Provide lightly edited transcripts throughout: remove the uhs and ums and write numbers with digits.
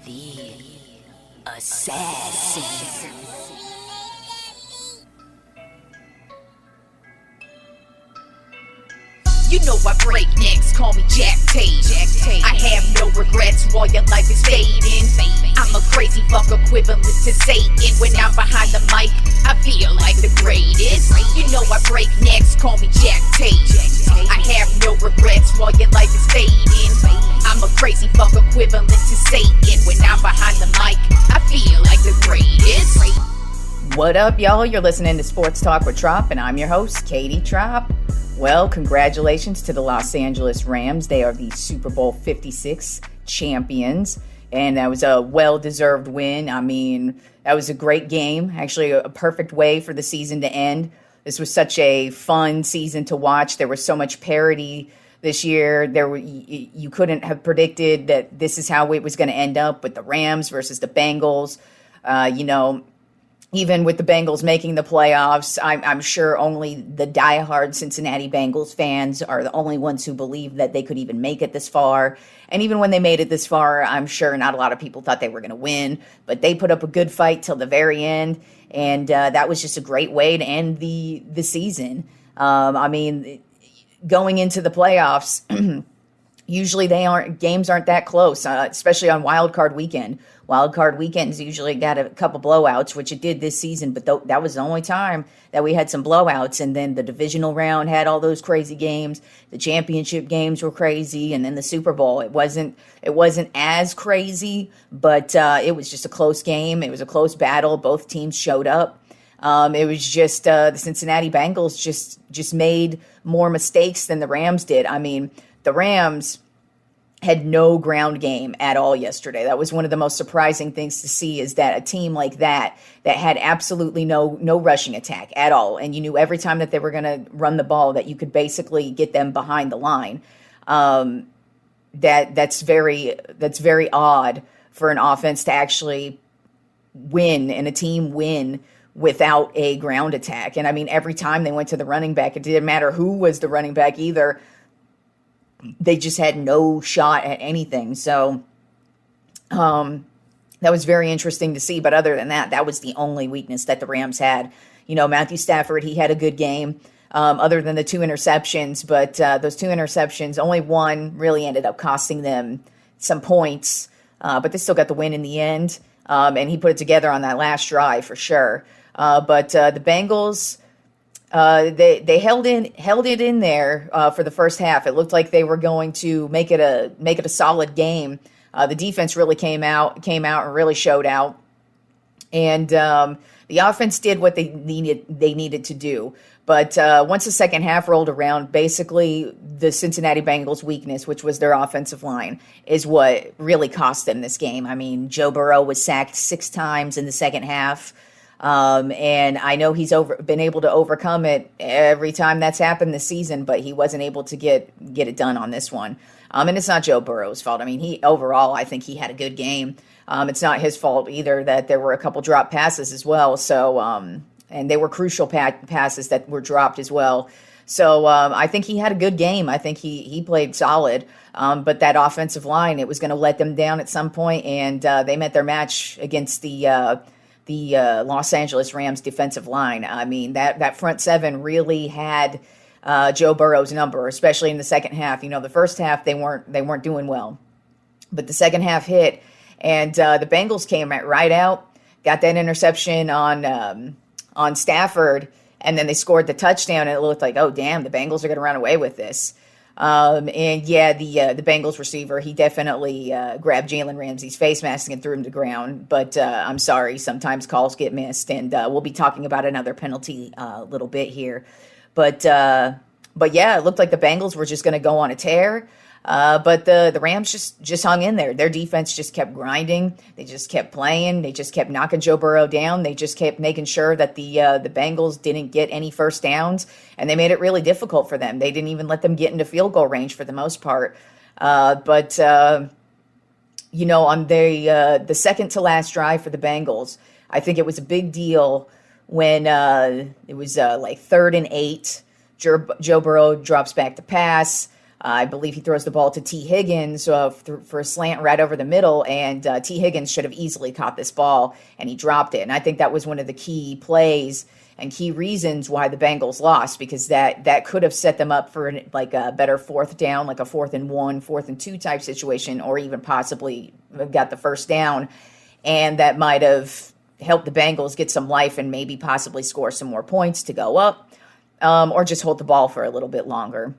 The Assassin. You know I break necks, call me Jack Tate. I have no regrets while your life is fading. I'm a crazy fuck equivalent to Satan. When I'm behind the mic, I feel like the greatest. You know I break necks, call me Jack Tate. I have no regrets while your life is fading. I'm a crazy fuck equivalent to Satan. When I'm behind the mic, I feel like the greatest. What up, y'all? You're listening to Sports Talk with Tropp, and I'm your host, Katie Tropp. Well, congratulations to the Los Angeles Rams. They are the Super Bowl 56 champions, and that was a well-deserved win. I mean, that was a great game, actually a perfect way for the season to end. This was such a fun season to watch. There was so much parity this year. You couldn't have predicted that this is how it was going to end up with the Rams versus the Bengals. Even with the Bengals making the playoffs, I'm sure only the diehard Cincinnati Bengals fans are the only ones who believe that they could even make it this far. And even when they made it this far, I'm sure not a lot of people thought they were going to win. But they put up a good fight till the very end, and that was just a great way to end the season. Going into the playoffs, usually games aren't that close, especially on Wild Card Weekend. Wild Card Weekends usually got a couple blowouts, which it did this season, but that was the only time that we had some blowouts. And then the divisional round had all those crazy games. The championship games were crazy, and then the Super Bowl. It wasn't as crazy, but it was just a close game. It was a close battle. Both teams showed up. It was just the Cincinnati Bengals just made more mistakes than the Rams did. I mean, the Rams had no ground game at all yesterday. That was one of the most surprising things to see, is that a team like that had absolutely no rushing attack at all. And you knew every time that they were going to run the ball that you could basically get them behind the line. That's very odd for an offense to actually win and a team win without a ground attack. And I mean, every time they went to the running back, it didn't matter who was the running back either. They just had no shot at anything. So that was very interesting to see. But other than that, that was the only weakness that the Rams had. Matthew Stafford, he had a good game other than the 2 interceptions. But those 2 interceptions, only one really ended up costing them some points. But they still got the win in the end. And he put it together on that last drive for sure. But the Bengals... They held it in there for the first half. It looked like they were going to make it a solid game. The defense really came out and really showed out, and the offense did what they needed to do. But once the second half rolled around, basically the Cincinnati Bengals' weakness, which was their offensive line, is what really cost them this game. I mean, Joe Burrow was sacked 6 times in the second half. And I know he's been able to overcome it every time that's happened this season, but he wasn't able to get it done on this one. And it's not Joe Burrow's fault. I mean, I think he had a good game. It's not his fault either that there were a couple drop passes as well. So, and they were crucial passes that were dropped as well. So, I think he had a good game. I think he played solid. But that offensive line, it was going to let them down at some point, and they met their match against the Los Angeles Rams defensive line. I mean, that front seven really had Joe Burrow's number, especially in the second half. The first half they weren't doing well, but the second half hit, and the Bengals came right out, got that interception on Stafford, and then they scored the touchdown, and it looked like, oh damn, the Bengals are going to run away with this. And yeah, the Bengals receiver, he definitely grabbed Jalen Ramsey's face mask and threw him to the ground. But I'm sorry, sometimes calls get missed, and we'll be talking about another penalty a little bit here. But yeah, it looked like the Bengals were just going to go on a tear. But the Rams just hung in there. Their defense just kept grinding. They just kept playing. They just kept knocking Joe Burrow down. They just kept making sure that the Bengals didn't get any first downs, and they made it really difficult for them. They didn't even let them get into field goal range for the most part. But on the second to last drive for the Bengals, I think it was a big deal when it was like 3rd and 8. Joe Burrow drops back to pass. I believe he throws the ball to T. Higgins for a slant right over the middle, and T. Higgins should have easily caught this ball, and he dropped it. And I think that was one of the key plays and key reasons why the Bengals lost, because that could have set them up for like a better fourth down, like a 4th and 1, 4th and 2 type situation, or even possibly got the first down, and that might have helped the Bengals get some life and maybe possibly score some more points to go up, or just hold the ball for a little bit longer.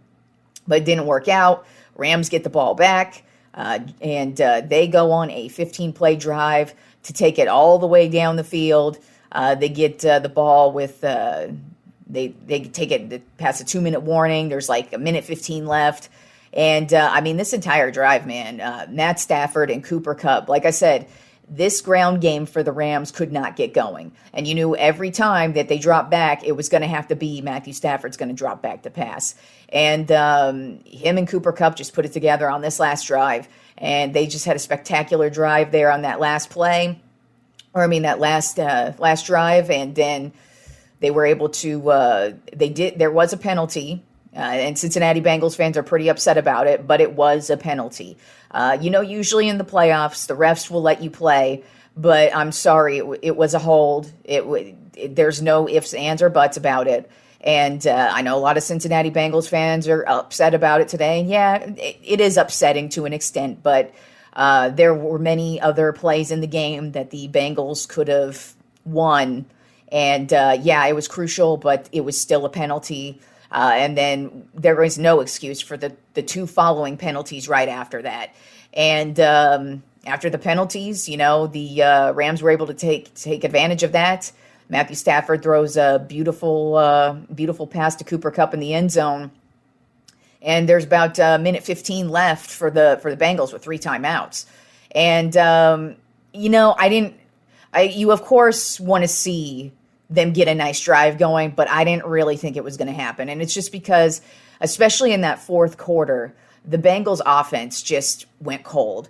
But it didn't work out. Rams get the ball back, and they go on a 15-play drive to take it all the way down the field. They get the ball with they take it past a 2-minute warning. There's like a minute 15 left, and I mean, this entire drive, man, Matt Stafford and Cooper Kupp, like I said, this ground game for the Rams could not get going. And you knew every time that they dropped back, it was going to have to be Matthew Stafford's going to drop back to pass. And him and Cooper Kupp just put it together on this last drive. And they just had a spectacular drive there on that last play. That last drive. And then they were able to, there was a penalty. And Cincinnati Bengals fans are pretty upset about it, but it was a penalty. Usually in the playoffs, the refs will let you play, but I'm sorry, it was a hold. There's no ifs, ands, or buts about it. And I know a lot of Cincinnati Bengals fans are upset about it today. And yeah, it is upsetting to an extent, but there were many other plays in the game that the Bengals could have won. And it was crucial, but it was still a penalty. And then there was no excuse for the 2 following penalties right after that. And after the penalties, the Rams were able to take advantage of that. Matthew Stafford throws a beautiful pass to Cooper Kupp in the end zone. And there's about a minute 15 left for the Bengals with 3 timeouts. And, you of course want to see them get a nice drive going, but I didn't really think it was going to happen. And it's just because, especially in that fourth quarter, the Bengals offense just went cold.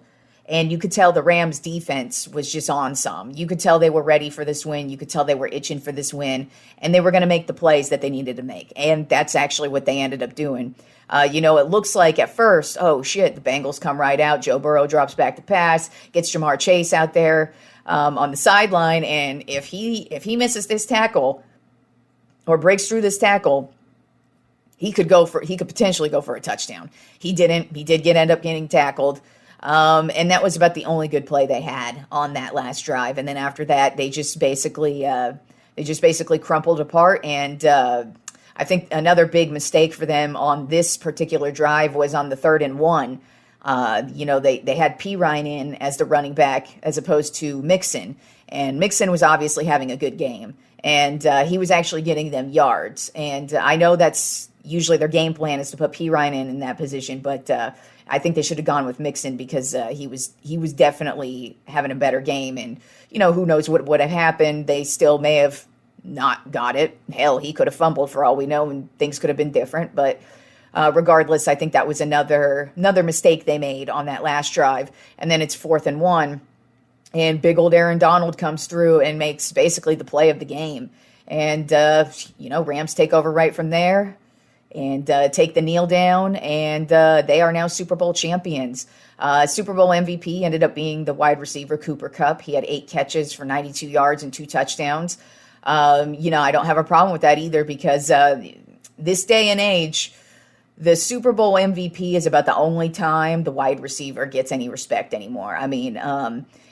And you could tell the Rams defense was just on some. You could tell they were ready for this win. You could tell they were itching for this win. And they were going to make the plays that they needed to make. And that's actually what they ended up doing. It looks like at first, oh shit, the Bengals come right out. Joe Burrow drops back to pass, gets Jamar Chase out there on the sideline. And if he misses this tackle or breaks through this tackle, he could potentially go for a touchdown. He didn't. He did end up getting tackled. And that was about the only good play they had on that last drive. And then after that, they just basically crumpled apart. And I think another big mistake for them on this particular drive was on the 3rd and 1. They had P. Ryan in as the running back as opposed to Mixon. And Mixon was obviously having a good game. And he was actually getting them yards. And I know that's usually their game plan is to put P. Ryan in that position. But I think they should have gone with Mixon because he was definitely having a better game. And, who knows what would have happened. They still may have not got it. Hell, he could have fumbled for all we know, and things could have been different. But regardless, I think that was another mistake they made on that last drive. And then it's 4th and 1, and big old Aaron Donald comes through and makes basically the play of the game. And Rams take over right from there and take the kneel down, and they are now Super Bowl champions. Super Bowl MVP ended up being the wide receiver Cooper Kupp. He had 8 catches for 92 yards and 2 touchdowns. I don't have a problem with that either because this day and age, the Super Bowl MVP is about the only time the wide receiver gets any respect anymore. I mean,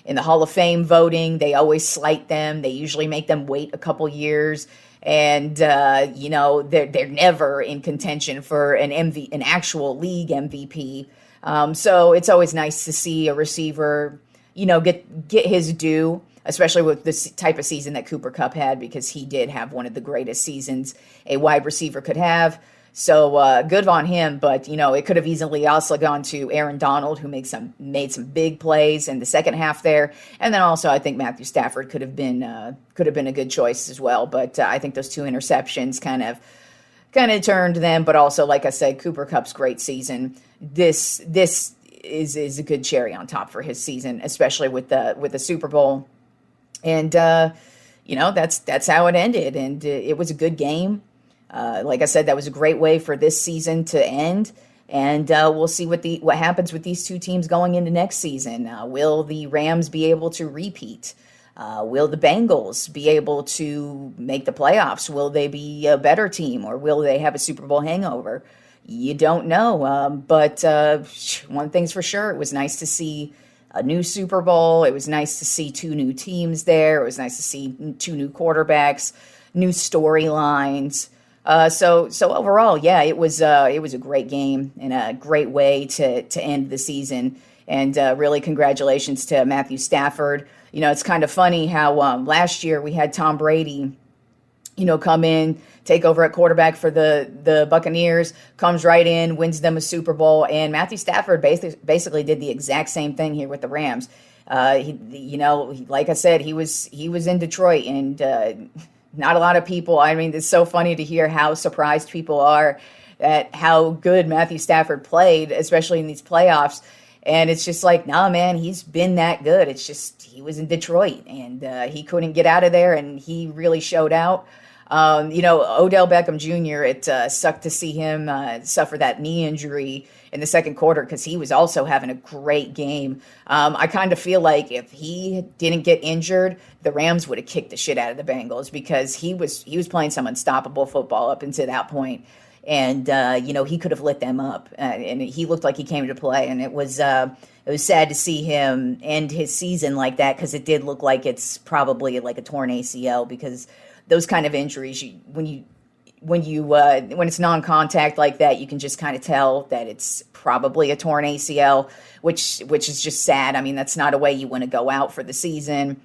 in the Hall of Fame voting, they always slight them. They usually make them wait a couple years. And, they're never in contention for an actual league MVP. So it's always nice to see a receiver, get his due, especially with this type of season that Cooper Kupp had, because he did have one of the greatest seasons a wide receiver could have. So good on him, but it could have easily also gone to Aaron Donald, who made some big plays in the second half there, and then also I think Matthew Stafford could have been a good choice as well. But I think those 2 interceptions kind of turned them. But also, like I said, Cooper Kupp's great season. This is a good cherry on top for his season, especially with the Super Bowl, and that's how it ended, and it was a good game. Like I said, that was a great way for this season to end. And we'll see what happens with these two teams going into next season. Will the Rams be able to repeat? Will the Bengals be able to make the playoffs? Will they be a better team, or will they have a Super Bowl hangover? You don't know. But one thing's for sure, it was nice to see a new Super Bowl. It was nice to see two new teams there. It was nice to see two new quarterbacks, new storylines. So overall, yeah, it was a great game and a great way to end the season. And really, congratulations to Matthew Stafford. You know, it's kind of funny how last year we had Tom Brady, come in, take over at quarterback for the Buccaneers, comes right in, wins them a Super Bowl, and Matthew Stafford basically did the exact same thing here with the Rams. Like I said, he was in Detroit, and not a lot of people. I mean, it's so funny to hear how surprised people are at how good Matthew Stafford played, especially in these playoffs. And it's just like, nah, man, he's been that good. It's just he was in Detroit, and he couldn't get out of there, and he really showed out. Odell Beckham Jr., it sucked to see him suffer that knee injury in the second quarter because he was also having a great game. I kind of feel like if he didn't get injured, the Rams would have kicked the shit out of the Bengals because he was playing some unstoppable football up until that point. And, he could have lit them up. And he looked like he came to play. And it was sad to see him end his season like that because it did look like it's probably like a torn ACL because those kind of injuries, when it's non-contact like that, you can just kind of tell that it's probably a torn ACL, which is just sad. I mean, that's not a way you want to go out for the season.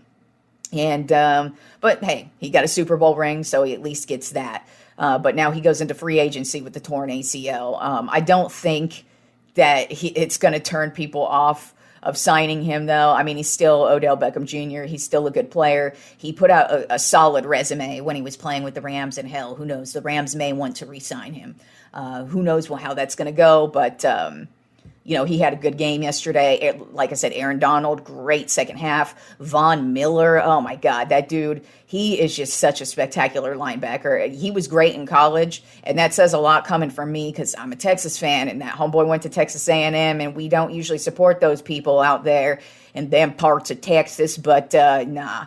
And but hey, he got a Super Bowl ring, so he at least gets that. But now he goes into free agency with the torn ACL. I don't think that it's going to turn people off of signing him, though. I mean, he's still Odell Beckham Jr. He's still a good player. He put out a solid resume when he was playing with the Rams, and hell, who knows? The Rams may want to re-sign him. Who knows how that's going to go, but he had a good game yesterday. Like I said, Aaron Donald, great second half. Von Miller, oh my God, that dude, he is just such a spectacular linebacker. He was great in college, and that says a lot coming from me because I'm a Texas fan, and that homeboy went to Texas A&M, and we don't usually support those people out there in them parts of Texas, but nah.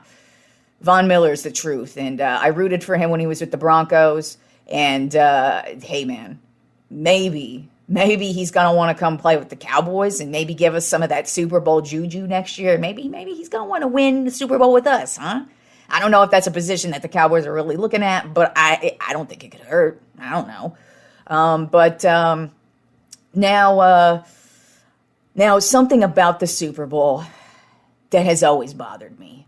Von Miller's the truth, and I rooted for him when he was with the Broncos, and hey, man, maybe he's going to want to come play with the Cowboys and maybe give us some of that Super Bowl juju next year. Maybe he's going to want to win the Super Bowl with us, huh? I don't know if that's a position that the Cowboys are really looking at, but I don't think it could hurt. I don't know. Now something about the Super Bowl that has always bothered me.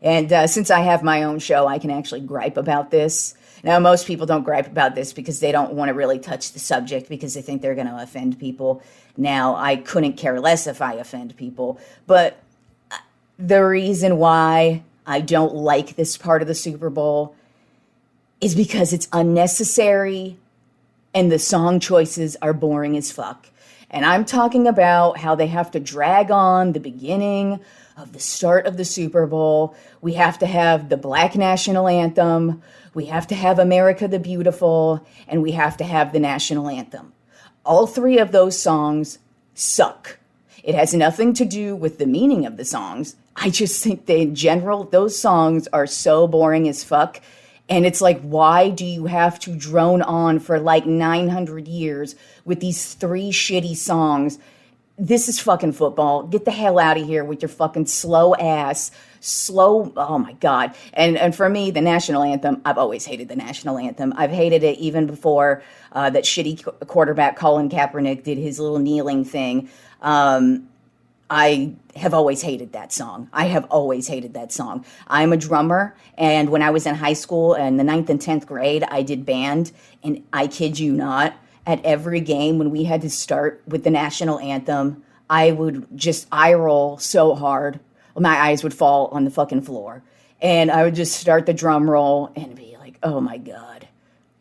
And since I have my own show, I can actually gripe about this. Now, most people don't gripe about this because they don't want to really touch the subject because they think they're going to offend people. Now, I couldn't care less if I offend people. But the reason why I don't like this part of the Super Bowl is because it's unnecessary and the song choices are boring as fuck. And I'm talking about how they have to drag on the beginning of the start of the Super Bowl. We have to have the Black National Anthem. We have to have America the Beautiful. And we have to have the National Anthem. All three of those songs suck. It has nothing to do with the meaning of the songs. I just think that in general, those songs are so boring as fuck. And it's like, why do you have to drone on for like 900 years with these three shitty songs? This is fucking football. Get the hell out of here with your fucking slow, oh my God. And for me, the National Anthem, I've always hated the National Anthem. I've hated it even before that shitty quarterback Colin Kaepernick did his little kneeling thing. I have always hated that song. I'm a drummer, and when I was in high school in the 9th and 10th grade, I did band, and I kid you not, at every game when we had to start with the National Anthem, I would just eye roll so hard. My eyes would fall on the fucking floor. And I would just start the drum roll and be like, oh my God,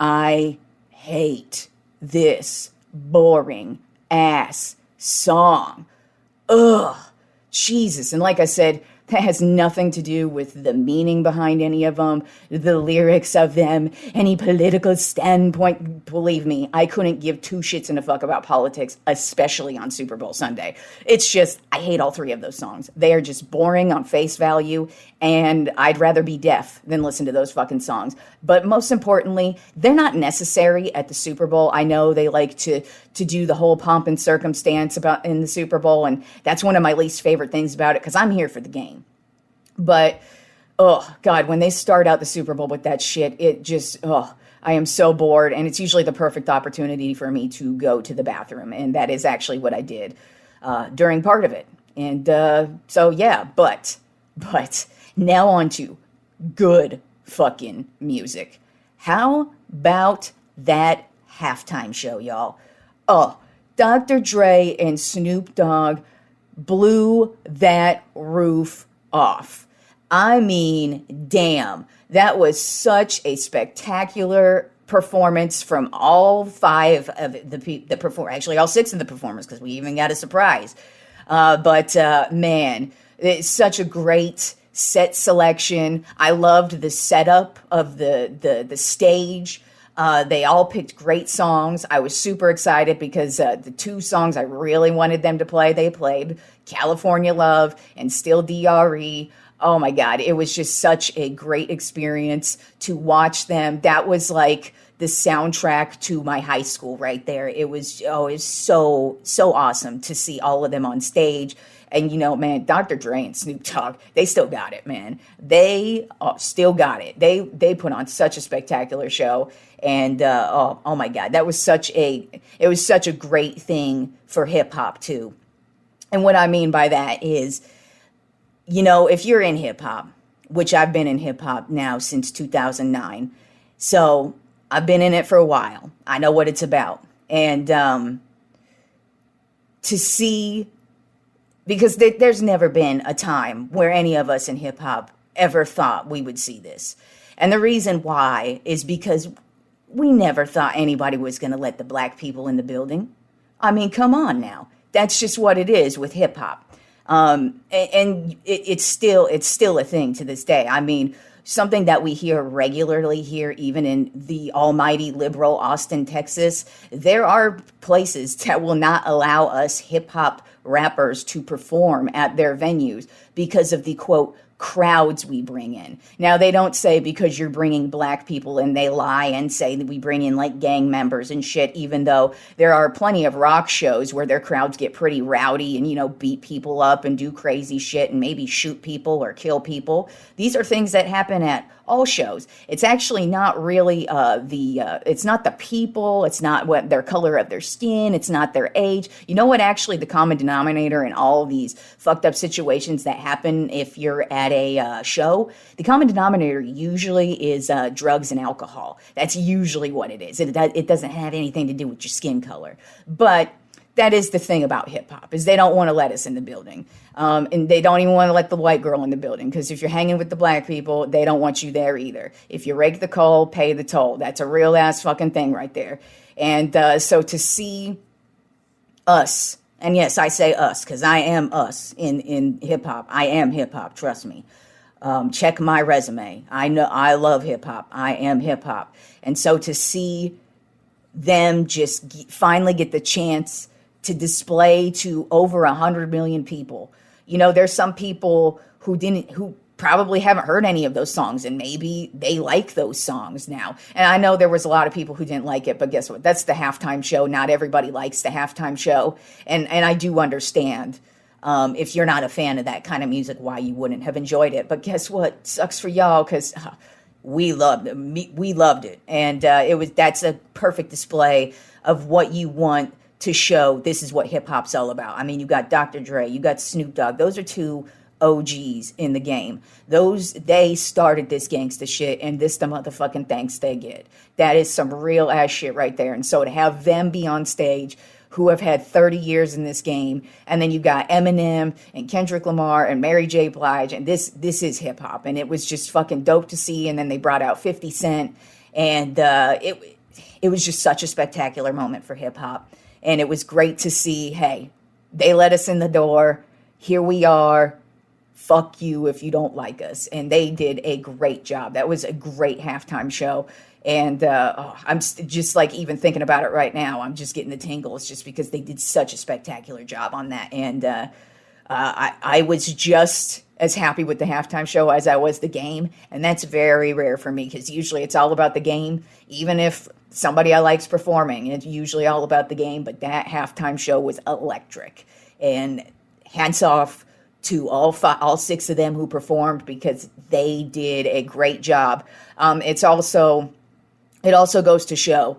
I hate this boring ass song. Ugh, Jesus. And like I said, That has nothing to do with the meaning behind any of them, the lyrics of them, any political standpoint. Believe me, I couldn't give two shits and a fuck about politics, especially on Super Bowl Sunday. It's just, I hate all three of those songs. They are just boring on face value, and I'd rather be deaf than listen to those fucking songs. But most importantly, they're not necessary at the Super Bowl. I know they like to do the whole pomp and circumstance about in the Super Bowl, and that's one of my least favorite things about it, because I'm here for the game. But, oh, God, when they start out the Super Bowl with that shit, it just, I am so bored. And it's usually the perfect opportunity for me to go to the bathroom. And that is actually what I did during part of it. And so, yeah, but now on to good fucking music. How about that halftime show, y'all? Oh, Dr. Dre and Snoop Dogg blew that roof off. I mean, damn, that was such a spectacular performance from all five of the performers, actually all six of the performers, because we even got a surprise. But man, it's such a great set selection. I loved the setup of the stage. They all picked great songs. I was super excited because the two songs I really wanted them to play, they played California Love and Still DRE. Oh my God, it was just such a great experience to watch them. That was like the soundtrack to my high school right there. It was so awesome to see all of them on stage. And, you know, man, Dr. Dre and Snoop Dogg, they still got it, man. They still got it. They put on such a spectacular show. And, oh my God, it was such a great thing for hip hop too. And what I mean by that is, you know, if you're in hip hop, which I've been in hip hop now since 2009, so I've been in it for a while. I know what it's about. And to see, because there's never been a time where any of us in hip hop ever thought we would see this. And the reason why is because we never thought anybody was going to let the black people in the building. I mean, come on now. That's just what it is with hip hop. And it's still a thing to this day. I mean, something that we hear regularly here, even in the almighty liberal Austin, Texas, there are places that will not allow us hip hop rappers to perform at their venues because of the quote crowds we bring in. Now, they don't say because you're bringing black people in, they lie and say that we bring in like gang members and shit, even though there are plenty of rock shows where their crowds get pretty rowdy and, you know, beat people up and do crazy shit and maybe shoot people or kill people. These are things that happen at all shows. It's actually not really it's not the people, it's not what their color of their skin, it's not their age. You know what actually the common denominator in all these fucked up situations that happen if you're at a show? The common denominator usually is drugs and alcohol. That's usually what it is. It doesn't have anything to do with your skin color. But that is the thing about hip hop, is they don't want to let us in the building. And they don't even want to let the white girl in the building, because if you're hanging with the black people, they don't want you there either. If you rake the coal, pay the toll. That's a real ass fucking thing right there. And so to see us, and yes, I say us, because I am us in hip hop. I am hip hop, trust me. Check my resume. I know I love hip hop. I am hip hop. And so to see them just finally get the chance to display to over 100 million people. You know, there's some people who probably haven't heard any of those songs, and maybe they like those songs now. And I know there was a lot of people who didn't like it, but guess what? That's the halftime show. Not everybody likes the halftime show. And I do understand if you're not a fan of that kind of music, why you wouldn't have enjoyed it. But guess what? Sucks for y'all, because we loved it. We loved it. And that's a perfect display of what you want to show this is what hip hop's all about. I mean, you got Dr. Dre, you got Snoop Dogg. Those are two OGs in the game. They started this gangsta shit, and this the motherfucking thanks they get. That is some real ass shit right there. And so to have them be on stage, who have had 30 years in this game, and then you got Eminem and Kendrick Lamar and Mary J. Blige, and this is hip hop, and it was just fucking dope to see. And then they brought out 50 Cent, and it was just such a spectacular moment for hip hop. And it was great to see, hey, they let us in the door. Here we are, fuck you if you don't like us. And they did a great job. That was a great halftime show. And just like even thinking about it right now, I'm just getting the tingles just because they did such a spectacular job on that. And I was just as happy with the halftime show as I was the game. And that's very rare for me because usually it's all about the game. Even if somebody I like's performing, it's usually all about the game. But that halftime show was electric. And hats off to all six of them who performed because they did a great job. It also goes to show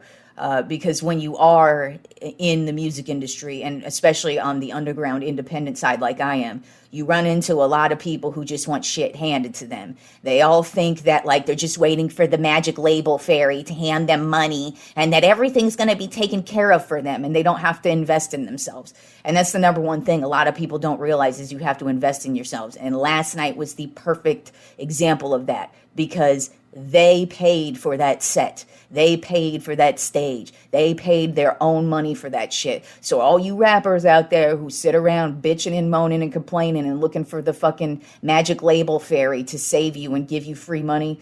because when you are in the music industry, and especially on the underground independent side like I am, you run into a lot of people who just want shit handed to them. They all think that like they're just waiting for the magic label fairy to hand them money and that everything's going to be taken care of for them and they don't have to invest in themselves. And that's the number one thing a lot of people don't realize is you have to invest in yourselves. And last night was the perfect example of that because they paid for that set. They paid for that stage. They paid their own money for that shit. So all you rappers out there who sit around bitching and moaning and complaining and looking for the fucking magic label fairy to save you and give you free money,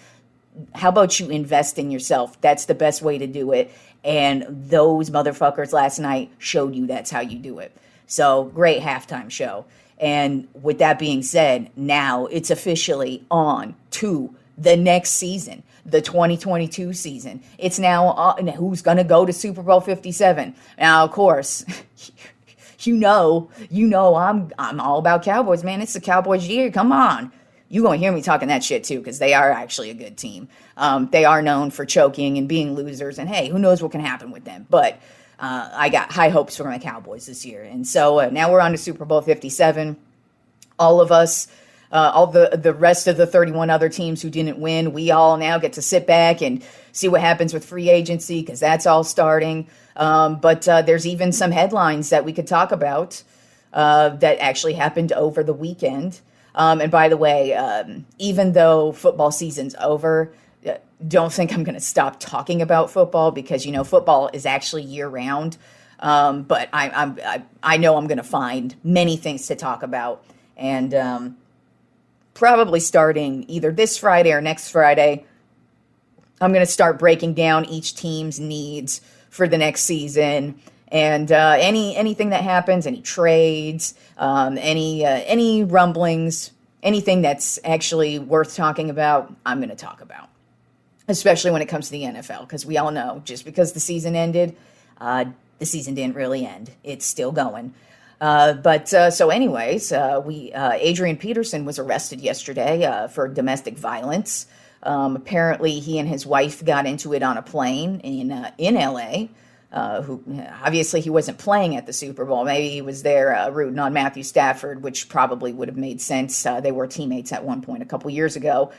how about you invest in yourself? That's the best way to do it. And those motherfuckers last night showed you that's how you do it. So great halftime show. And with that being said, now it's officially on to the next season, the 2022 season. It's now who's going to go to Super Bowl 57. Now, of course, you know, I'm all about Cowboys, man. It's the Cowboys year. Come on. You're going to hear me talking that shit too, because they are actually a good team. They are known for choking and being losers. And hey, who knows what can happen with them. But I got high hopes for my Cowboys this year. And so now we're on to Super Bowl 57. All of us, all the rest of the 31 other teams who didn't win, we all now get to sit back and see what happens with free agency because that's all starting. But there's even some headlines that we could talk about that actually happened over the weekend. And by the way, even though football season's over, don't think I'm going to stop talking about football because, you know, football is actually year round. But I know I'm going to find many things to talk about. And probably starting either this Friday or next Friday, I'm going to start breaking down each team's needs for the next season and anything that happens, any trades, any rumblings, anything that's actually worth talking about, I'm going to talk about, especially when it comes to the NFL, because we all know just because the season ended, the season didn't really end. It's still going. So anyways, Adrian Peterson was arrested yesterday for domestic violence. Apparently he and his wife got into it on a plane in LA. Who obviously he wasn't playing at the Super Bowl. Maybe he was there rooting on Matthew Stafford, which probably would have made sense. They were teammates at one point a couple years ago.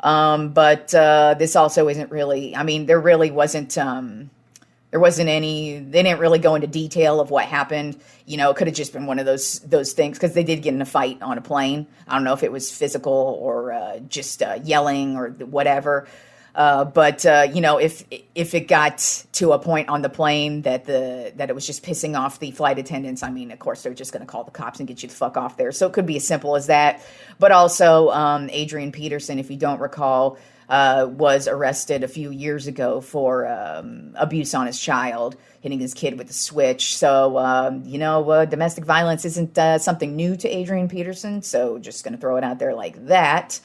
But this also isn't really, I mean, there wasn't any, they didn't really go into detail of what happened. You know, it could have just been one of those things because they did get in a fight on a plane. I don't know if it was physical or just yelling or whatever. But you know, if it got to a point on the plane that it was just pissing off the flight attendants, I mean, of course, they're just going to call the cops and get you the fuck off there. So it could be as simple as that. But also, Adrian Peterson, if you don't recall, was arrested a few years ago for abuse on his child, hitting his kid with a switch. So, you know, domestic violence isn't something new to Adrian Peterson. So just going to throw it out there like that.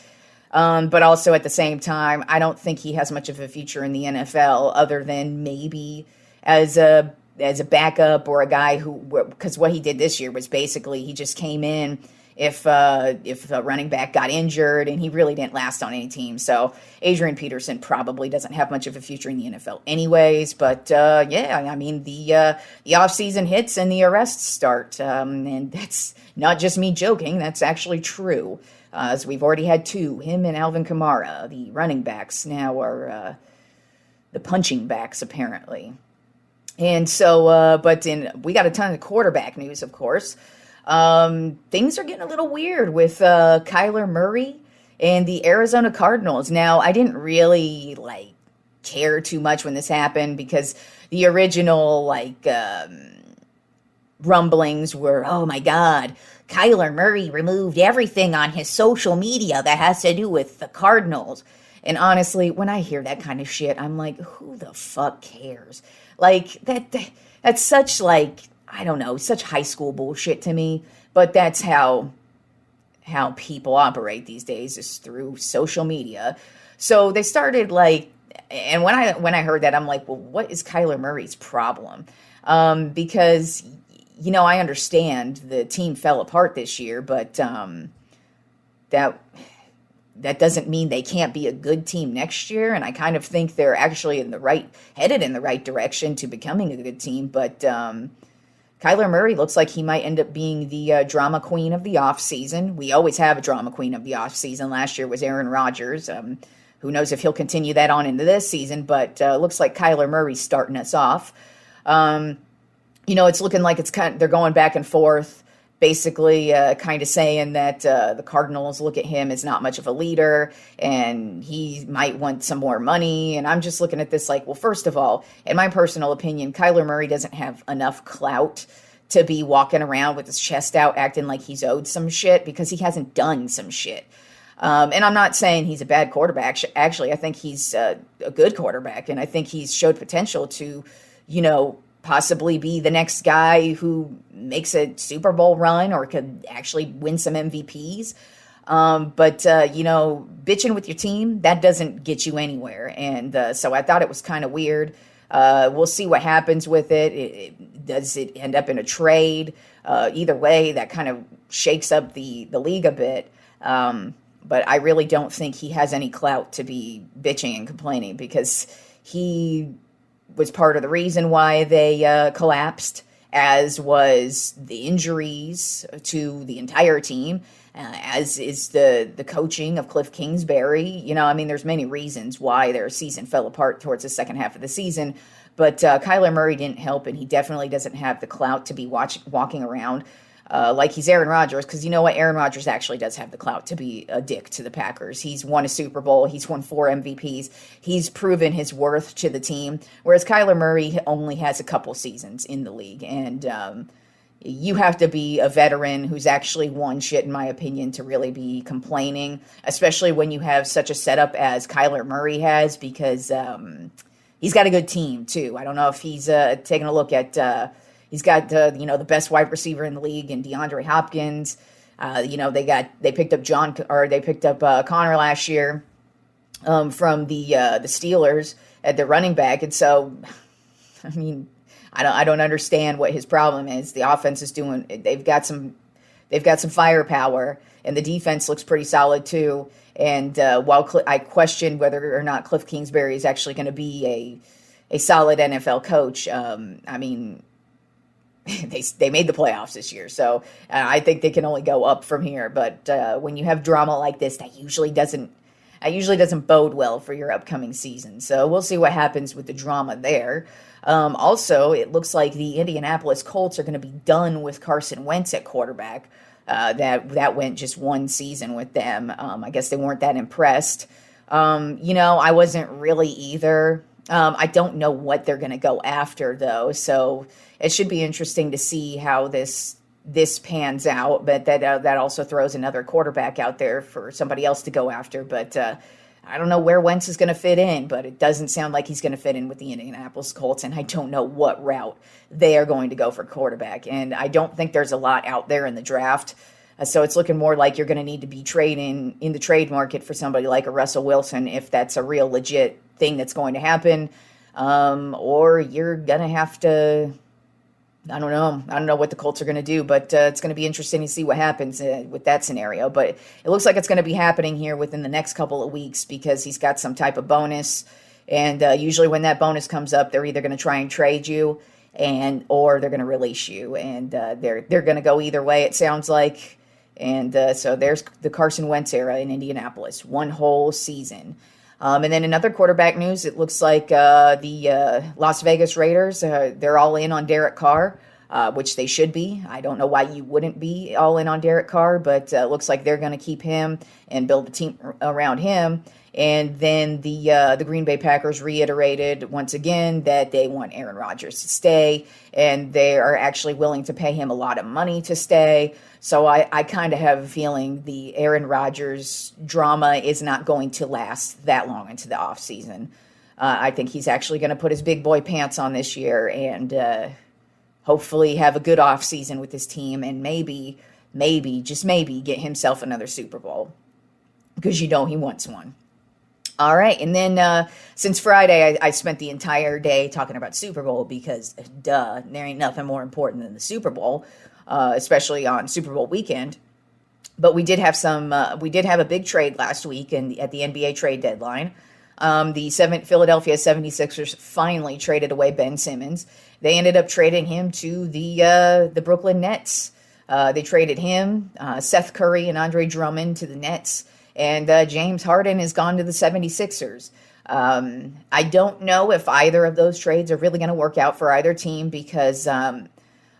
But also at the same time, I don't think he has much of a future in the NFL other than maybe as a backup or a guy who, because what he did this year was basically he just came in if a running back got injured, and he really didn't last on any team. So Adrian Peterson probably doesn't have much of a future in the NFL anyways. But yeah, I mean, the offseason hits and the arrests start. And that's not just me joking. That's actually true. As we've already had two, him and Alvin Kamara, the running backs, now are the punching backs, apparently. And so, we got a ton of quarterback news, of course. Things are getting a little weird with Kyler Murray and the Arizona Cardinals. Now, I didn't really, care too much when this happened because the original, rumblings were, oh my God, Kyler Murray removed everything on his social media that has to do with the Cardinals. And honestly, when I hear that kind of shit, I'm like, who the fuck cares? Like, that's such, like, I don't know, such high school bullshit to me. But that's how people operate these days, is through social media. So they started, like, and when I heard that, I'm like, well, what is Kyler Murray's problem? Because, you know, I understand the team fell apart this year, but that doesn't mean they can't be a good team next year. And I kind of think they're actually headed in the right direction to becoming a good team. But Kyler Murray looks like he might end up being the drama queen of the offseason. We always have a drama queen of the offseason. Last year was Aaron Rodgers. Who knows if he'll continue that on into this season, but looks like Kyler Murray's starting us off. You know, it's looking like they're going back and forth, basically kind of saying that the Cardinals look at him as not much of a leader and he might want some more money. And I'm just looking at this like, well, first of all, in my personal opinion, Kyler Murray doesn't have enough clout to be walking around with his chest out acting like he's owed some shit, because he hasn't done some shit. And I'm not saying he's a bad quarterback. Actually, I think he's a good quarterback, and I think he's showed potential to, you know, possibly be the next guy who makes a Super Bowl run or could actually win some MVPs. But you know, bitching with your team, that doesn't get you anywhere. And so I thought it was kind of weird. We'll see what happens with it. Does it end up in a trade? Either way, that kind of shakes up the league a bit. But I really don't think he has any clout to be bitching and complaining, because he was part of the reason why they collapsed, as was the injuries to the entire team, as is the coaching of Cliff Kingsbury. You know, I mean, there's many reasons why their season fell apart towards the second half of the season, but Kyler Murray didn't help, and he definitely doesn't have the clout to be walking around like he's Aaron Rodgers, because you know what? Aaron Rodgers actually does have the clout to be a dick to the Packers. He's won a Super Bowl. He's won 4 MVPs. He's proven his worth to the team, whereas Kyler Murray only has a couple seasons in the league. And you have to be a veteran who's actually won shit, in my opinion, to really be complaining, especially when you have such a setup as Kyler Murray has, because he's got a good team, too. I don't know if he's taking a look at... He's got the best wide receiver in the league in DeAndre Hopkins. They picked up Connor last year from the Steelers at their running back, and so I mean, I don't understand what his problem is. The offense is doing. They've got some firepower, and the defense looks pretty solid too. And while I question whether or not Cliff Kingsbury is actually going to be a solid NFL coach, I mean. They made the playoffs this year, so I think they can only go up from here. But when you have drama like this, that usually doesn't bode well for your upcoming season. So we'll see what happens with the drama there. Also, it looks like the Indianapolis Colts are going to be done with Carson Wentz at quarterback. That went just one season with them. I guess they weren't that impressed. I wasn't really either. I don't know what they're going to go after, though, so it should be interesting to see how this pans out. But that also throws another quarterback out there for somebody else to go after. But I don't know where Wentz is going to fit in, but it doesn't sound like he's going to fit in with the Indianapolis Colts, and I don't know what route they are going to go for quarterback. And I don't think there's a lot out there in the draft. So it's looking more like you're going to need to be trading in the trade market for somebody like a Russell Wilson, if that's a real legit thing that's going to happen. Or you're going to have to, I don't know what the Colts are going to do, but it's going to be interesting to see what happens with that scenario. But it looks like it's going to be happening here within the next couple of weeks, because he's got some type of bonus. And usually when that bonus comes up, they're either going to try and trade you or they're going to release you. And they're going to go either way, it sounds like. And so there's the Carson Wentz era in Indianapolis, one whole season. And then another quarterback news, it looks like the Las Vegas Raiders, they're all in on Derek Carr. which they should be. I don't know why you wouldn't be all in on Derek Carr, but looks like they're going to keep him and build a team around him. And then the Green Bay Packers reiterated once again that they want Aaron Rodgers to stay, and they are actually willing to pay him a lot of money to stay. So I kind of have a feeling the Aaron Rodgers drama is not going to last that long into the offseason. I think he's actually going to put his big boy pants on this year and hopefully have a good offseason with his team and maybe, just maybe, get himself another Super Bowl, because he wants one. All right, and then since Friday, I spent the entire day talking about Super Bowl because, there ain't nothing more important than the Super Bowl, especially on Super Bowl weekend. But we did have a big trade last week at the NBA trade deadline. The Philadelphia 76ers finally traded away Ben Simmons. They ended up trading him to the Brooklyn Nets. They traded him, Seth Curry, and Andre Drummond to the Nets. And James Harden has gone to the 76ers. I don't know if either of those trades are really going to work out for either team because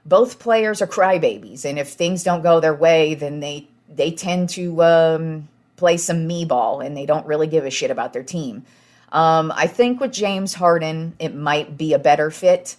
both players are crybabies. And if things don't go their way, then they tend to play some me ball and they don't really give a shit about their team. I think with James Harden, it might be a better fit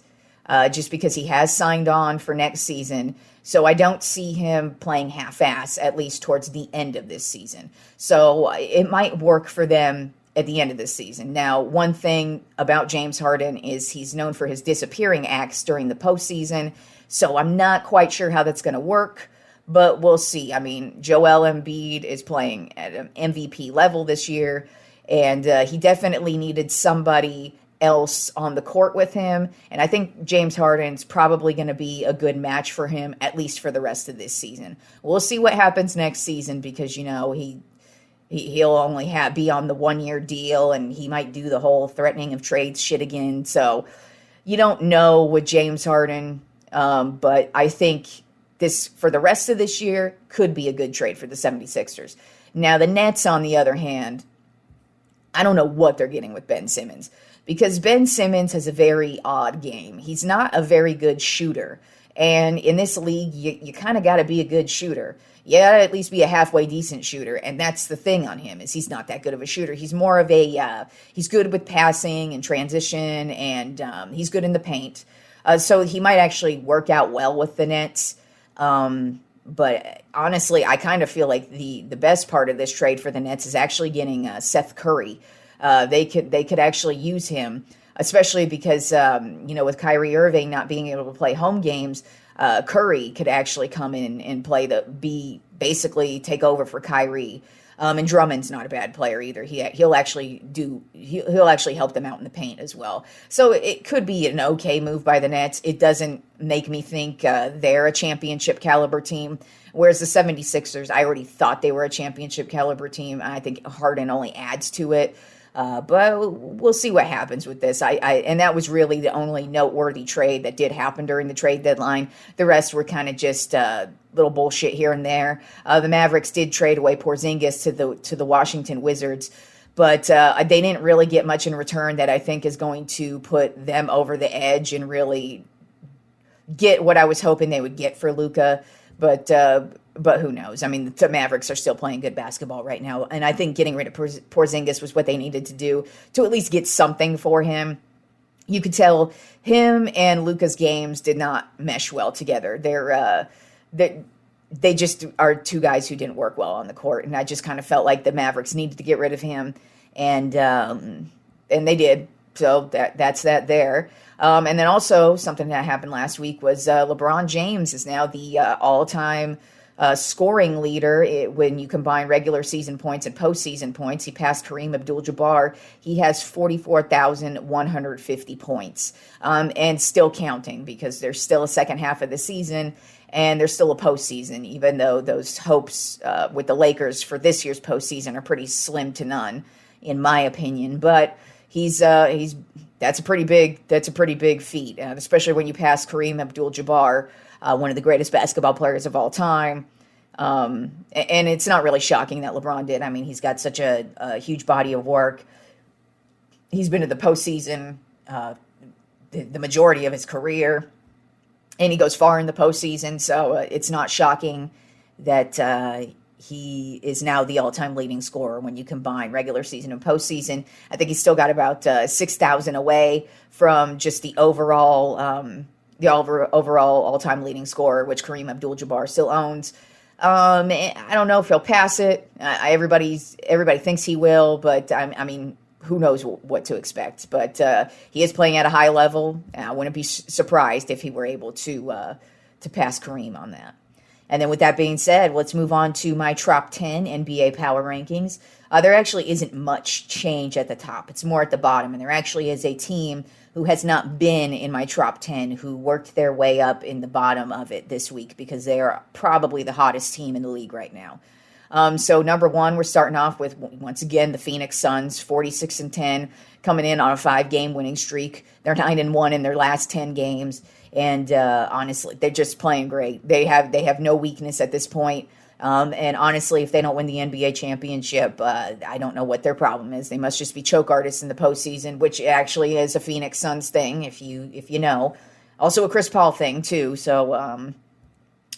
just because he has signed on for next season. So I don't see him playing half-ass, at least towards the end of this season. So it might work for them at the end of this season. Now, one thing about James Harden is he's known for his disappearing acts during the postseason. So I'm not quite sure how that's going to work, but we'll see. I mean, Joel Embiid is playing at an MVP level this year, and he definitely needed somebody else on the court with him, and I think James Harden's probably going to be a good match for him, at least for the rest of this season. We'll see what happens next season because, he'll only be on the 1-year deal, and he might do the whole threatening of trades shit again, so you don't know with James Harden, but I think this, for the rest of this year, could be a good trade for the 76ers. Now, the Nets, on the other hand, I don't know what they're getting with Ben Simmons, because Ben Simmons has a very odd game. He's not a very good shooter. And in this league, you kind of got to be a good shooter. You got to at least be a halfway decent shooter. And that's the thing on him, is he's not that good of a shooter. He's more of he's good with passing and transition, and he's good in the paint. So he might actually work out well with the Nets. But honestly, I kind of feel like the best part of this trade for the Nets is actually getting Seth Curry. They could actually use him, especially because with Kyrie Irving not being able to play home games, Curry could actually come in and basically take over for Kyrie. And Drummond's not a bad player either. He'll actually help them out in the paint as well. So it could be an okay move by the Nets. It doesn't make me think they're a championship caliber team. Whereas the 76ers, I already thought they were a championship caliber team. I think Harden only adds to it. But we'll see what happens with this. And that was really the only noteworthy trade that did happen during the trade deadline. The rest were kind of just little bullshit here and there. The Mavericks did trade away Porzingis to the Washington Wizards, but they didn't really get much in return that I think is going to put them over the edge and really get what I was hoping they would get for Luka. But who knows? I mean, the Mavericks are still playing good basketball right now, and I think getting rid of Porzingis was what they needed to do to at least get something for him. You could tell him and Luka's games did not mesh well together. They just are two guys who didn't work well on the court, and I just kind of felt like the Mavericks needed to get rid of him, and they did. So that's that there. And then also something that happened last week was LeBron James is now the all-time scoring leader when you combine regular season points and postseason points. He passed Kareem Abdul-Jabbar. He has 44,150 points, and still counting because there's still a second half of the season and there's still a postseason, even though those hopes with the Lakers for this year's postseason are pretty slim to none, in my opinion. But that's a pretty big feat, especially when you pass Kareem Abdul-Jabbar, one of the greatest basketball players of all time. And it's not really shocking that LeBron did. I mean, he's got such a huge body of work. He's been to the postseason the majority of his career. and he goes far in the postseason. So it's not shocking that he is now the all-time leading scorer when you combine regular season and postseason. I think he's still got about 6,000 away from just the overall all-time leading scorer, which Kareem Abdul-Jabbar still owns. I don't know if he'll pass it. Everybody thinks he will, but I mean, who knows what to expect. But he is playing at a high level. I wouldn't be surprised if he were able to pass Kareem on that. And then with that being said, let's move on to my Tropp 10 NBA power rankings. There actually isn't much change at the top. It's more at the bottom. And there actually is a team who has not been in my Tropp 10 who worked their way up in the bottom of it this week because they are probably the hottest team in the league right now. So number one, we're starting off with, once again, the Phoenix Suns, 46-10, coming in on a 5-game winning streak. They're 9-1 in their last 10 games. And honestly, they're just playing great. They have no weakness at this point. And honestly, if they don't win the NBA championship, I don't know what their problem is. They must just be choke artists in the postseason, which actually is a Phoenix Suns thing, if you know. Also a Chris Paul thing too. So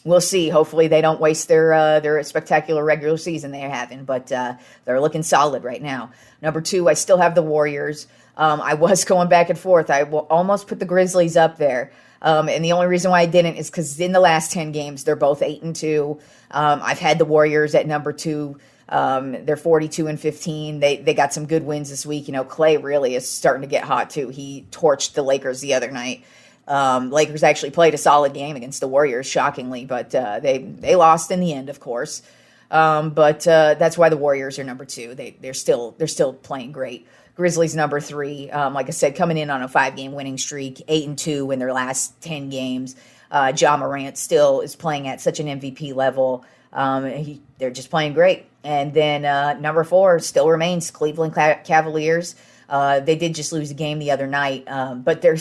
we'll see. Hopefully they don't waste their spectacular regular season they're having, but they're looking solid right now. Number two, I still have the Warriors. I was going back and forth. I will almost put the Grizzlies up there. And the only reason why I didn't is because in the last 10 games, they're both 8-2. I've had the Warriors at number two. They're 42-15. They got some good wins this week. You know, Clay really is starting to get hot too. He torched the Lakers the other night. Lakers actually played a solid game against the Warriors, shockingly, but they lost in the end, of course. But that's why the Warriors are number two. They're still playing great. Grizzlies number three, like I said, coming in on a 5-game winning streak, 8-2 in their last 10 games. Ja Morant still is playing at such an MVP level. They're just playing great. And then number four still remains Cleveland Cavaliers. They did just lose a game the other night, but they're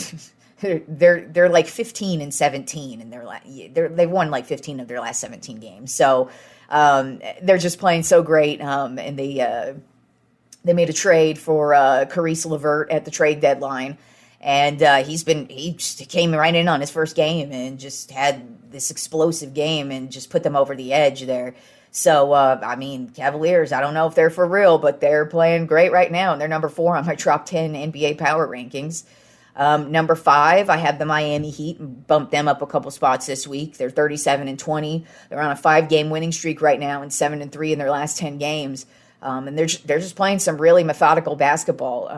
like 15-17 and they've won like 15 of their last 17 games. So they're just playing so great, and they made a trade for Caris LeVert at the trade deadline, and he just came right in on his first game and just had this explosive game and just put them over the edge there. So I mean, Cavaliers, I don't know if they're for real, but they're playing great right now, and they're number 4 on my Tropp 10 NBA power rankings. Number 5, I have the Miami Heat, bumped them up a couple spots this week. They're 37-20. They're on a 5-game winning streak right now and 7-3 in their last 10 games. And they're just playing some really methodical basketball.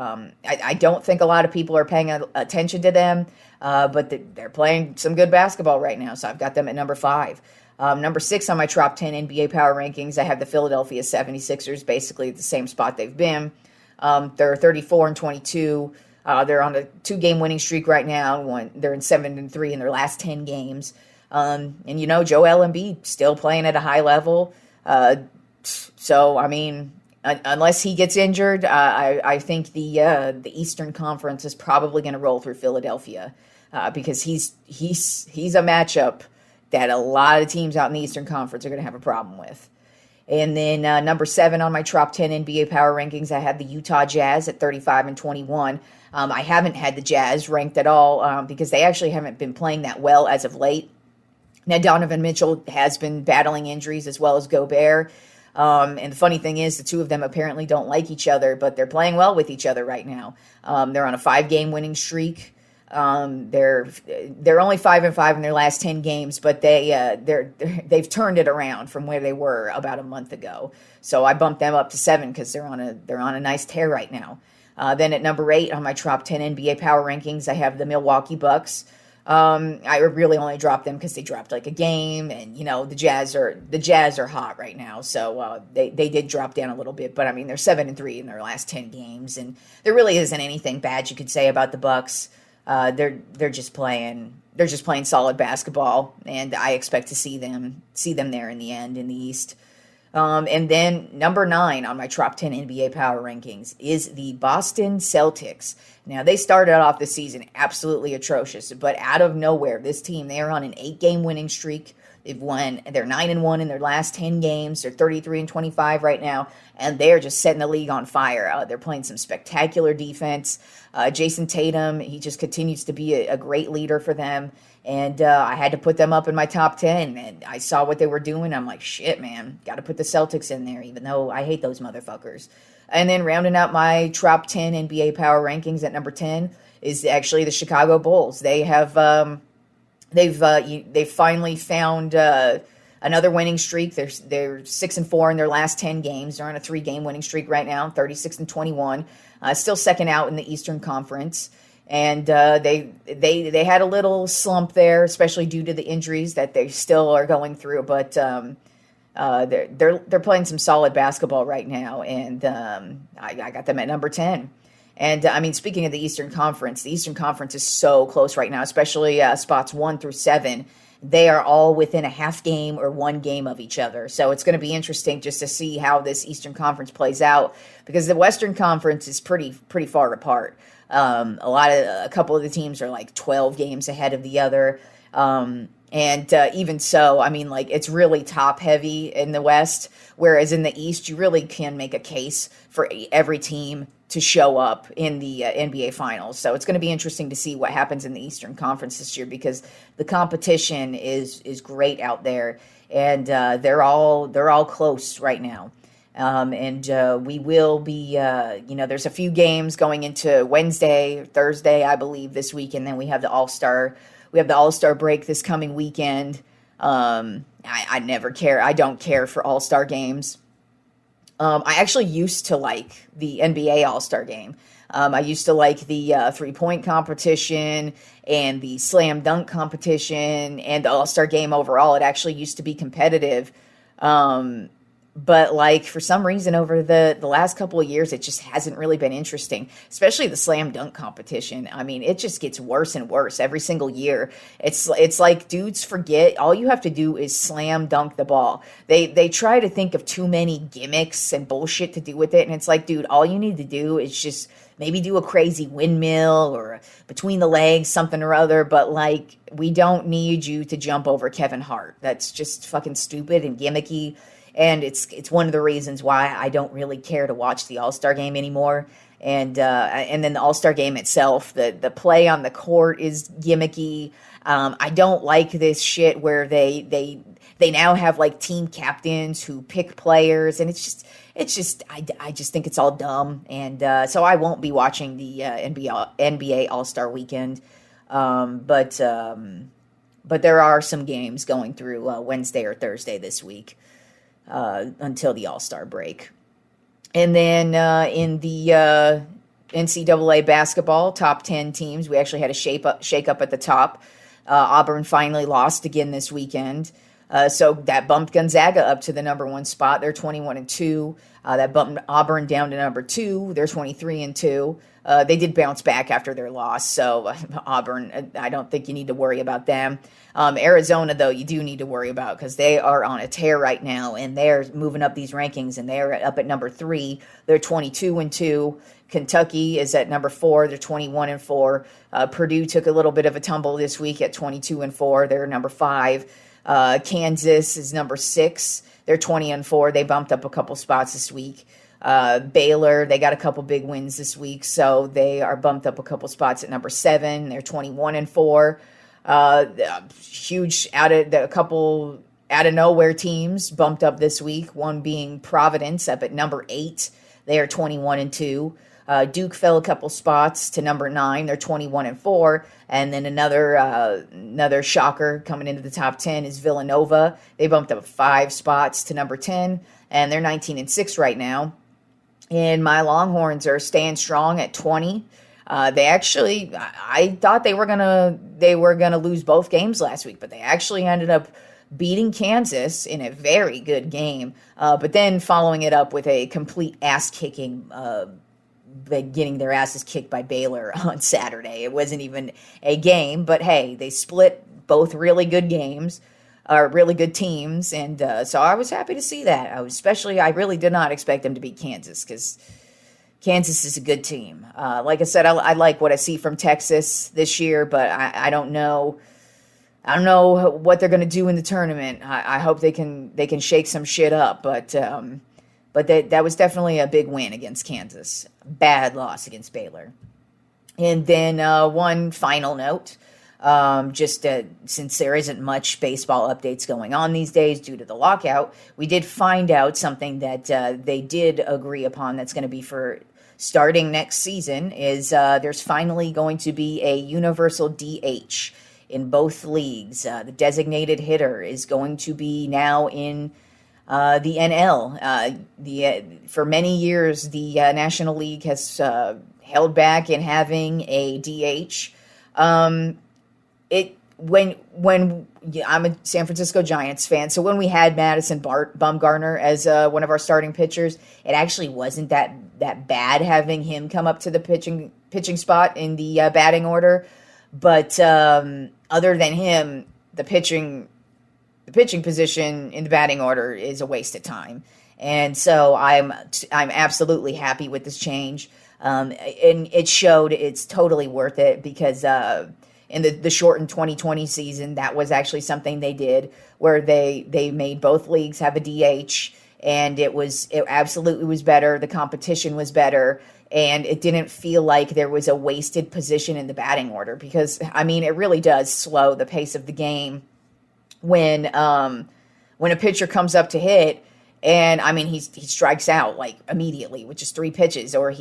I don't think a lot of people are paying attention to them, but they're playing some good basketball right now. So I've got them at number 5. Number 6 on my Tropp 10 NBA power rankings, I have the Philadelphia 76ers, basically at the same spot they've been. They're 34-22. They're on a 2-game winning streak right now. They're in 7-3 in their last 10 games. And you know, Joel Embiid still playing at a high level. So I mean, unless he gets injured, I think the Eastern Conference is probably going to roll through Philadelphia because he's a matchup that a lot of teams out in the Eastern Conference are going to have a problem with. And then number 7 on my Tropp 10 NBA power rankings, I have the Utah Jazz at 35-21. I haven't had the Jazz ranked at all because they actually haven't been playing that well as of late. Now, Donovan Mitchell has been battling injuries as well as Gobert. And the funny thing is, the two of them apparently don't like each other, but they're playing well with each other right now. They're on a 5-game winning streak. They're only 5-5 in their last 10 games, but they've turned it around from where they were about a month ago. So I bumped them up to 7 because they're on a nice tear right now. Then at number 8 on my Tropp 10 NBA power rankings, I have the Milwaukee Bucks. I really only dropped them because they dropped like a game, and you know the Jazz are hot right now, so they did drop down a little bit. But I mean, they're 7-3 in their last 10 games, and there really isn't anything bad you could say about the Bucks. They're just playing solid basketball, and I expect to see them there in the end in the East. And then number 9 on my Tropp 10 NBA power rankings is the Boston Celtics. Now, they started off the season absolutely atrocious, but out of nowhere, this team, they are on an 8-game winning streak. They're 9-1 in their last 10 games. They're 33-25 right now, and they're just setting the league on fire. They're playing some spectacular defense. Jason Tatum, he just continues to be a great leader for them. And I had to put them up in my top 10, and I saw what they were doing. I'm like, shit, man, got to put the Celtics in there, even though I hate those motherfuckers. And then rounding out my Tropp 10 NBA power rankings at number 10 is actually the Chicago Bulls. They have they've finally found another winning streak. They're 6-4 in their last 10 games. They're on a 3-game winning streak right now, 36-21. Still second out in the Eastern Conference. And they had a little slump there, especially due to the injuries that they still are going through. But they're playing some solid basketball right now, and I got them at number 10. And I mean, speaking of the Eastern Conference is so close right now, especially spots 1 through 7. They are all within a half game or 1 game of each other. So it's going to be interesting just to see how this Eastern Conference plays out, because the Western Conference is pretty far apart. A couple of the teams are like 12 games ahead of the other. And even so, I mean, like, it's really top heavy in the West, whereas in the East, you really can make a case for every team to show up in the NBA Finals. So it's going to be interesting to see what happens in the Eastern Conference this year, because the competition is great out there, and they're all close right now. We will be, there's a few games going into Wednesday, Thursday, I believe, this week, and then we have the All-Star break this coming weekend. I never care. I don't care for All-Star games. I actually used to like the NBA All-Star game. I used to like the 3-point competition and the slam dunk competition and the All-Star game overall. It actually used to be competitive. But like, for some reason over the last couple of years, it just hasn't really been interesting, especially the slam dunk competition. I mean, it just gets worse and worse every single year. It's like dudes forget all you have to do is slam dunk the ball. They try to think of too many gimmicks and bullshit to do with it. And it's like, dude, all you need to do is just maybe do a crazy windmill or between the legs, something or other. But like, we don't need you to jump over Kevin Hart. That's just fucking stupid and gimmicky. And it's one of the reasons why I don't really care to watch the All-Star game anymore. And then the All-Star game itself, the play on the court is gimmicky. I don't like this shit where they now have like team captains who pick players, and I just think it's all dumb. And so I won't be watching the NBA All-Star weekend. But there are some games going through Wednesday or Thursday this week. Until the All-Star break. And then in the NCAA basketball, top 10 teams, we actually had a shake up at the top. Auburn finally lost again this weekend. So that bumped Gonzaga up to the number 1 spot. They're 21-2. That bumped Auburn down to number 2. They're 23-2. They did bounce back after their loss. So Auburn, I don't think you need to worry about them. Arizona, though, you do need to worry about, because they are on a tear right now, and they're moving up these rankings, and they're up at number 3. They're 22-2. Kentucky is at number 4. They're 21-4. Purdue took a little bit of a tumble this week at 22-4. They're number 5. Kansas is number 6. They're 20-4. They bumped up a couple spots this week. Baylor, they got a couple big wins this week, so they are bumped up a couple spots at number 7. They're 21-4. Huge a couple out of nowhere teams bumped up this week. One being Providence up at number 8. They are 21-2. Duke fell a couple spots to number 9. They're 21-4. And then another shocker coming into the top 10 is Villanova. They bumped up 5 spots to number 10, and they're 19-6 right now. And my Longhorns are staying strong at 20. I thought they were gonna lose both games last week, but they actually ended up beating Kansas in a very good game. But then following it up with a complete ass kicking, getting their asses kicked by Baylor on Saturday. It wasn't even a game, but hey, they split both really good games. Really good teams, and so I was happy to see that. I really did not expect them to beat Kansas, because Kansas is a good team. Like I said, I like what I see from Texas this year, but I don't know. I don't know what they're going to do in the tournament. I hope they can shake some shit up, but that was definitely a big win against Kansas. Bad loss against Baylor. And then one final note. Since there isn't much baseball updates going on these days due to the lockout, we did find out something that they did agree upon that's going to be for starting next season is there's finally going to be a universal DH in both leagues. The designated hitter is going to be now in the NL. For many years, the National League has held back in having a DH. I'm a San Francisco Giants fan, so when we had Madison Bumgarner as one of our starting pitchers, it actually wasn't that bad having him come up to the pitching spot in the batting order. But other than him, the pitching position in the batting order is a waste of time. And so I'm absolutely happy with this change. And it showed it's totally worth it because in the shortened 2020 season, that was actually something they did where they made both leagues have a DH, and it absolutely was better. The competition was better, and it didn't feel like there was a wasted position in the batting order because, I mean, it really does slow the pace of the game when a pitcher comes up to hit and, I mean, he strikes out like immediately with just 3 pitches, or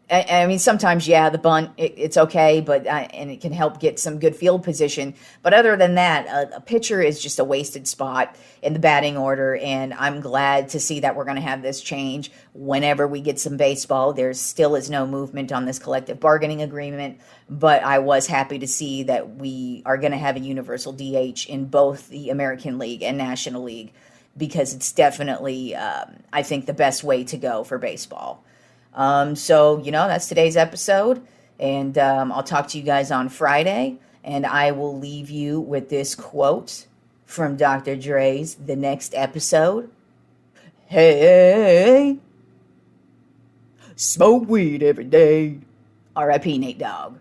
I mean, sometimes, yeah, the bunt, it's okay, but and it can help get some good field position. But other than that, a pitcher is just a wasted spot in the batting order, and I'm glad to see that we're going to have this change whenever we get some baseball. There still is no movement on this collective bargaining agreement, but I was happy to see that we are going to have a universal DH in both the American League and National League because it's definitely, I think, the best way to go for baseball. So, that's today's episode, and I'll talk to you guys on Friday, and I will leave you with this quote from Dr. Dre's The Next Episode. Hey, smoke weed every day. R.I.P. Nate Dogg.